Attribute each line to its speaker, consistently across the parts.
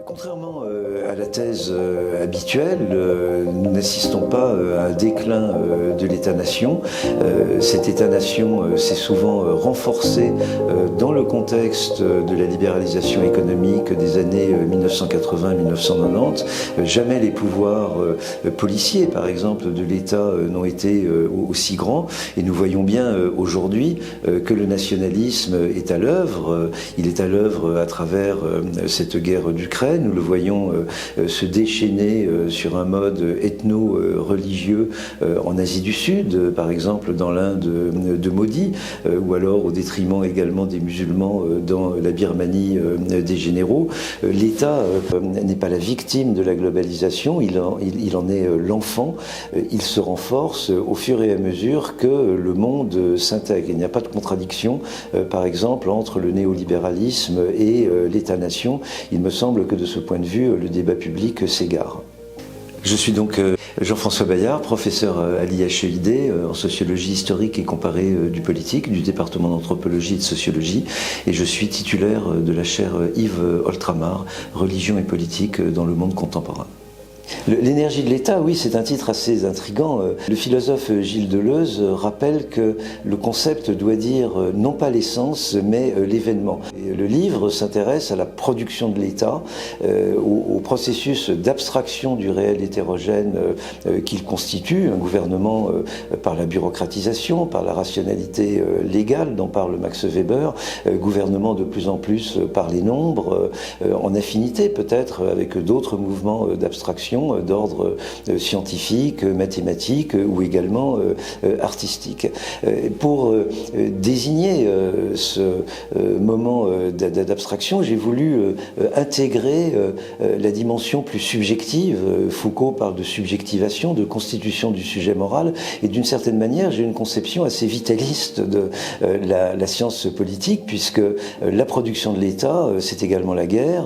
Speaker 1: Contrairement à la thèse habituelle, nous n'assistons pas à un déclin de l'État-nation. Cet État-nation s'est souvent renforcé dans le contexte de la libéralisation économique des années 1980-1990. Jamais les pouvoirs policiers, par exemple, de l'État n'ont été aussi grands. Et nous voyons bien aujourd'hui que le nationalisme est à l'œuvre. Il est à l'œuvre à travers cette guerre d'Ukraine. Nous le voyons se déchaîner sur un mode ethno-religieux en Asie du Sud, par exemple dans l'Inde de Modi, ou alors au détriment également des musulmans dans la Birmanie des généraux. L'État n'est pas la victime de la globalisation, il en est l'enfant. Il se renforce au fur et à mesure que le monde s'intègre. Il n'y a pas de contradiction, par exemple, entre le néolibéralisme et l'État-nation. Il me semble que de ce point de vue, le débat public s'égare. Je suis donc Jean-François Bayard, professeur à l'IHEID en sociologie historique et comparée du politique, du département d'anthropologie et de sociologie, et je suis titulaire de la chaire Yves Oltramar, religion et politique dans le monde contemporain. L'énergie de l'État, oui, c'est un titre assez intriguant. Le philosophe Gilles Deleuze rappelle que le concept doit dire non pas l'essence, mais l'événement. Le livre s'intéresse à la production de l'État, au processus d'abstraction du réel hétérogène qu'il constitue, un gouvernement par la bureaucratisation, par la rationalité légale dont parle Max Weber, gouvernement de plus en plus par les nombres, en affinité peut-être avec d'autres mouvements d'abstraction d'ordre scientifique, mathématique ou également artistique. Pour désigner ce moment d'abstraction, j'ai voulu intégrer la dimension plus subjective. Foucault parle de subjectivation, de constitution du sujet moral, et d'une certaine manière, j'ai une conception assez vitaliste de la science politique, puisque la production de l'État, c'est également la guerre,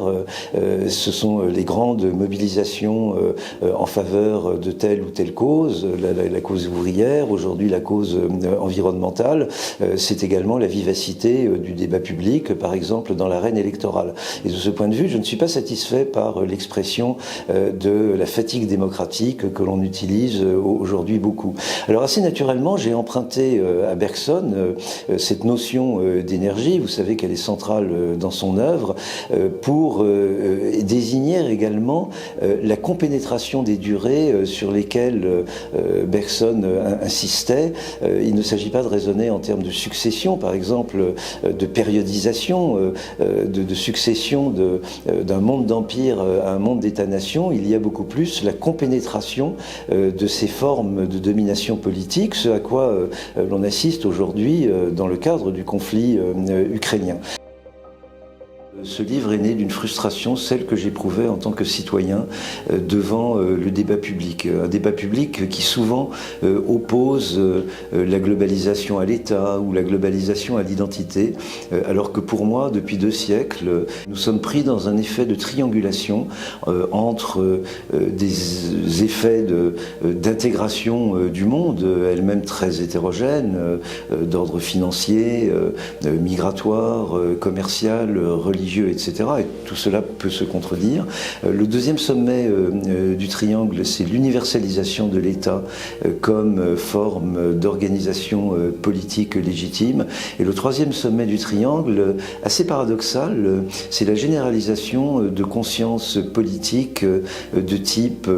Speaker 1: ce sont les grandes mobilisations en faveur de telle ou telle cause, la cause ouvrière, aujourd'hui la cause environnementale, c'est également la vivacité du débat public, par exemple dans l'arène électorale. Et de ce point de vue, je ne suis pas satisfait par l'expression de la fatigue démocratique que l'on utilise aujourd'hui beaucoup. Alors assez naturellement, j'ai emprunté à Bergson cette notion d'énergie, vous savez qu'elle est centrale dans son œuvre, pour désigner également la compénétration des durées sur lesquelles Bergson insistait. Il ne s'agit pas de raisonner en termes de succession, par exemple, de périodisation, de succession d'un monde d'empire à un monde d'État-nation. Il y a beaucoup plus la compénétration de ces formes de domination politique, ce à quoi l'on assiste aujourd'hui dans le cadre du conflit ukrainien. Ce livre est né d'une frustration, celle que j'éprouvais en tant que citoyen devant le débat public. Un débat public qui souvent oppose la globalisation à l'État ou la globalisation à l'identité, alors que pour moi, depuis 2 siècles, nous sommes pris dans un effet de triangulation entre des effets d'intégration du monde, elle-même très hétérogène, d'ordre financier, migratoire, commercial, religieux, etc. Et tout cela peut se contredire. Le deuxième sommet du triangle, c'est l'universalisation de l'État comme forme d'organisation politique légitime. Et le troisième sommet du triangle, assez paradoxal, c'est la généralisation de conscience politique de type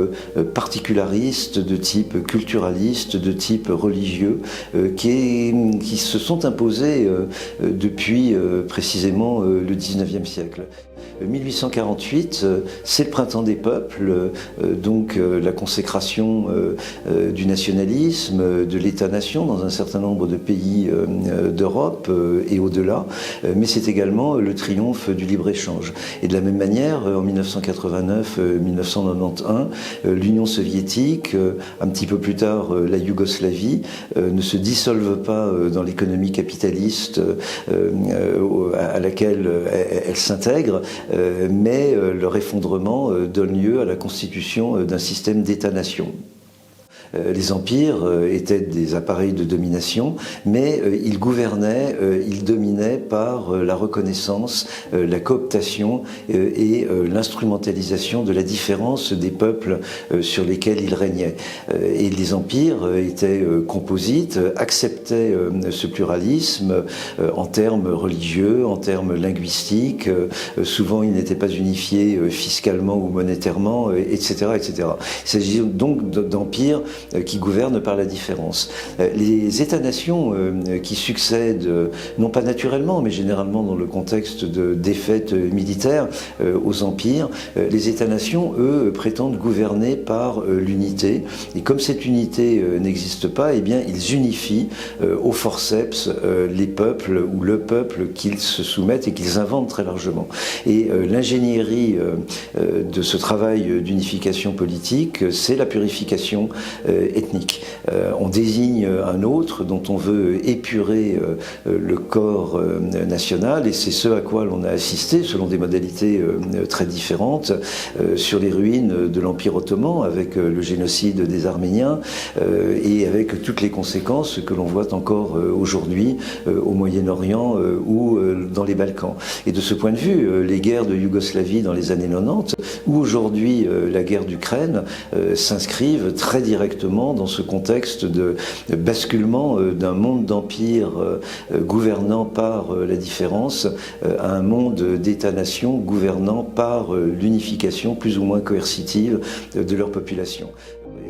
Speaker 1: particulariste, de type culturaliste, de type religieux, qui se sont imposées depuis précisément le 19e siècle. 1848, c'est le printemps des peuples, donc la consécration du nationalisme, de l'État-nation dans un certain nombre de pays d'Europe et au-delà, mais c'est également le triomphe du libre-échange. Et de la même manière, en 1989-1991, l'Union soviétique, un petit peu plus tard la Yougoslavie, ne se dissolvent pas dans l'économie capitaliste à laquelle elle s'intègre, mais leur effondrement donne lieu à la constitution d'un système d'État-nation. Les empires étaient des appareils de domination, mais ils gouvernaient, ils dominaient par la reconnaissance, la cooptation et l'instrumentalisation de la différence des peuples sur lesquels ils régnaient. Et les empires étaient composites, acceptaient ce pluralisme en termes religieux, en termes linguistiques. Souvent, ils n'étaient pas unifiés fiscalement ou monétairement, etc., etc. Il s'agit donc d'empires qui gouvernent par la différence. Les États-nations qui succèdent, non pas naturellement, mais généralement dans le contexte de défaites militaires aux empires, les États-nations, eux, prétendent gouverner par l'unité. Et comme cette unité n'existe pas, eh bien, ils unifient au forceps les peuples ou le peuple qu'ils se soumettent et qu'ils inventent très largement. Et l'ingénierie de ce travail d'unification politique, c'est la purification ethnique. On désigne un autre dont on veut épurer le corps national, et c'est ce à quoi l'on a assisté, selon des modalités très différentes, sur les ruines de l'Empire ottoman, avec le génocide des Arméniens, et avec toutes les conséquences que l'on voit encore aujourd'hui au Moyen-Orient ou dans les Balkans. Et de ce point de vue, les guerres de Yougoslavie dans les années 90, ou aujourd'hui la guerre d'Ukraine, s'inscrivent très directement dans ce contexte de basculement d'un monde d'empire gouvernant par la différence à un monde d'États-nations gouvernant par l'unification plus ou moins coercitive de leur population.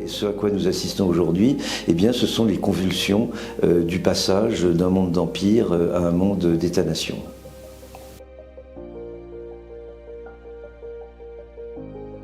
Speaker 1: Et ce à quoi nous assistons aujourd'hui, eh bien, ce sont les convulsions du passage d'un monde d'empire à un monde d'États-nations.